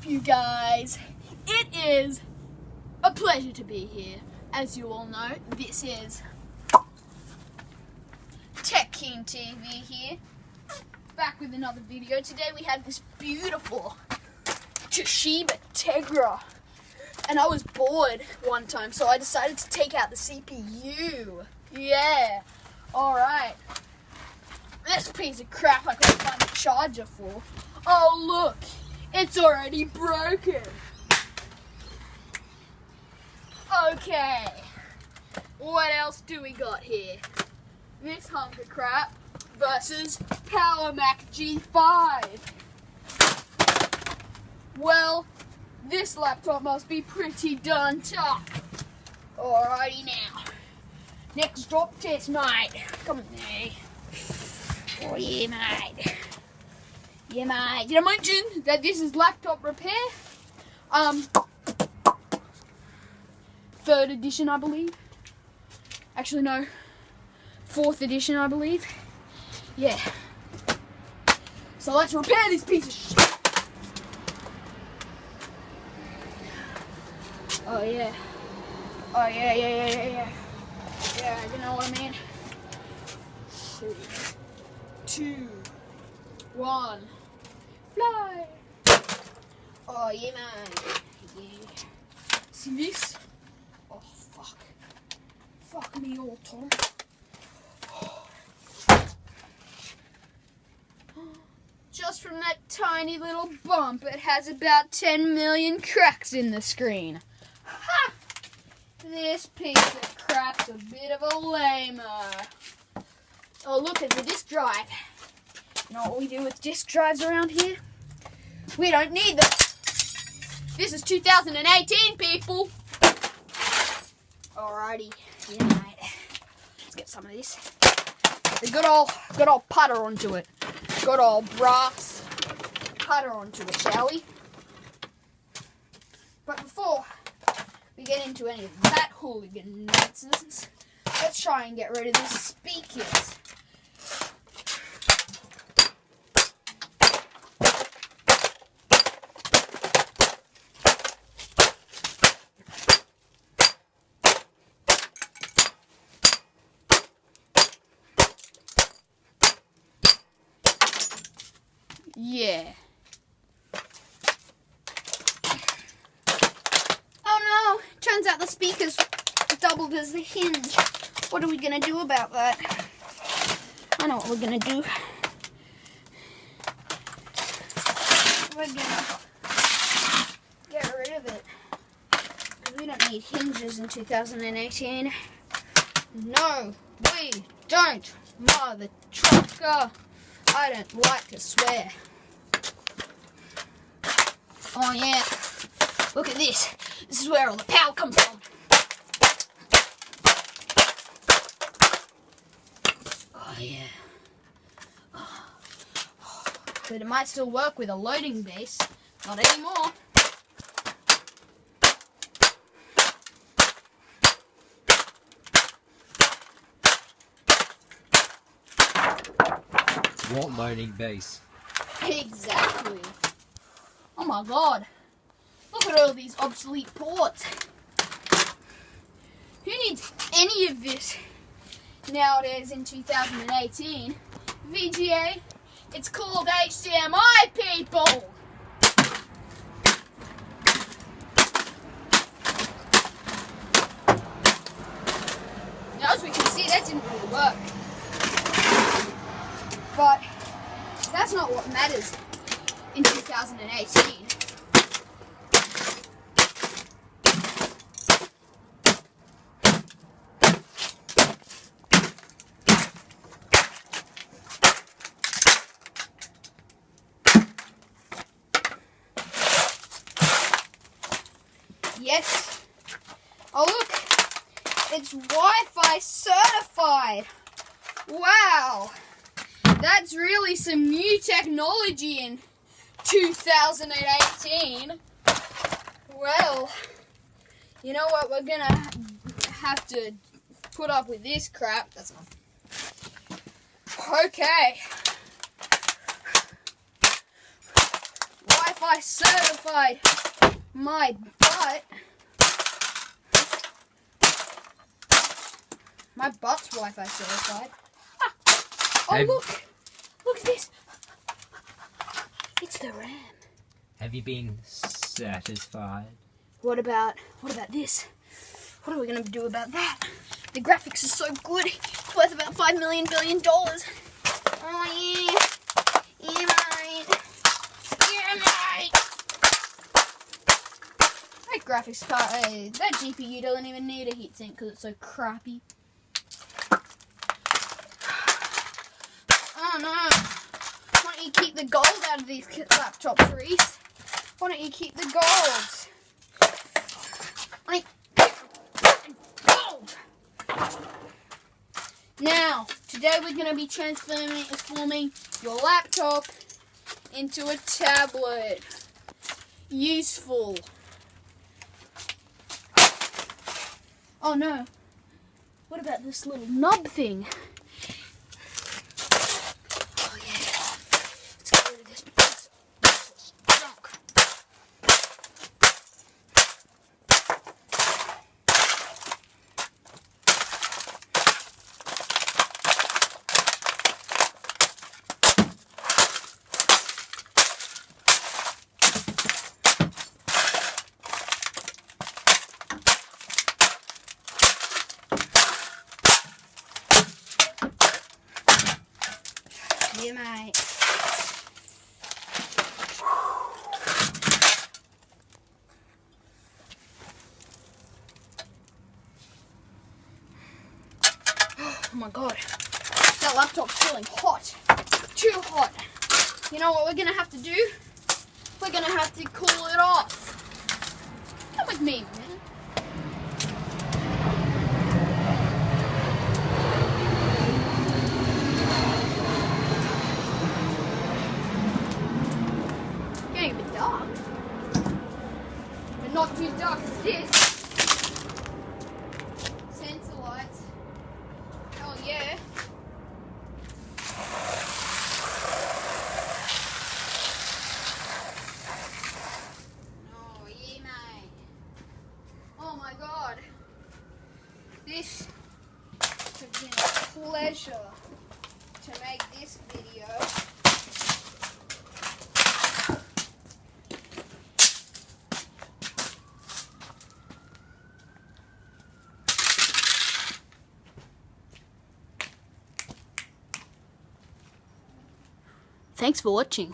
up, you guys? It is a pleasure to be here. As you all know, this is Tech King TV here, back with another video. Today we have this beautiful Toshiba Tegra, and I was bored one time, so I decided to take out the CPU. Yeah, alright. This piece of crap I couldn't find a charger for. Oh look, it's already broken. Okay, what else do we got here? This hunk of crap versus PowerMac G5. Well, this laptop must be pretty darn tough. Alrighty now. Next drop test, mate. Come on there. Oh yeah, mate. Yeah, mate. Did I mention that this is laptop repair? 3rd edition, I believe. Actually, no. 4th edition, I believe. Yeah. So let's repair this piece of shit. Oh yeah. Oh yeah. Yeah, you know what I mean? 3, 2, 1. Fly! Oh yeah, man. Yeah. See this? Oh fuck. Fuck me all, Tom. Just from that tiny little bump, it has about 10 million cracks in the screen. Ha! This piece of crap's a bit of a lamer. Oh, look at the disk drive. You know what we do with disk drives around here? We don't need them. This is 2018, people. Alrighty, yeah, mate. Let's get some of this. The good old putter onto it. Good old brass putter onto it, shall we? But before we get into any of that hooligan nonsense, let's try and get rid of the speakers. Yeah. Oh no! Turns out the speaker's doubled as the hinge. What are we gonna do about that? I know what we're gonna do. We're gonna get rid of it. Because we don't need hinges in 2018. No, we don't, mother trucker. I don't like to swear. Oh yeah, look at this. This is where all the power comes from. Oh yeah. But it might still work with a loading base. Not anymore. What loading base? Exactly. Oh my god. Look at all these obsolete ports. Who needs any of this nowadays in 2018? VGA, it's called HDMI, people! Now, as we can see, that didn't really work. But that's not what matters in 2018. Yes. Oh look, it's Wi-Fi certified. Wow. That's really some new technology in 2018. Well, you know what? We're gonna have to put up with this crap. That's not. Okay. Wi-Fi certified my butt. My butt's Wi-Fi certified. Oh, look! Look at this! It's the RAM. Have you been satisfied? What about this? What are we gonna do about that? The graphics are so good. It's worth about $5 million billion. Oh yeah. Yeah, mate. Yeah, mate. That graphics card, that GPU doesn't even need a heatsink because it's so crappy. Oh no. Why don't you keep the gold out of these laptops, Reese? Why don't you keep the gold? Now, today we're going to be transforming your laptop into a tablet. Useful. Oh no. What about this little knob thing? Oh yeah. Let's get rid of this junk. Yeah, mate. Oh my god. That laptop's feeling hot. Too hot. You know what we're gonna have to do? We're gonna have to cool it off. Come with me, man. Getting a bit dark. But not too dark as this. Sensor lights. Oh yeah. Oh yeah, mate. Oh my god. This has been a pleasure to make this video. Thanks for watching.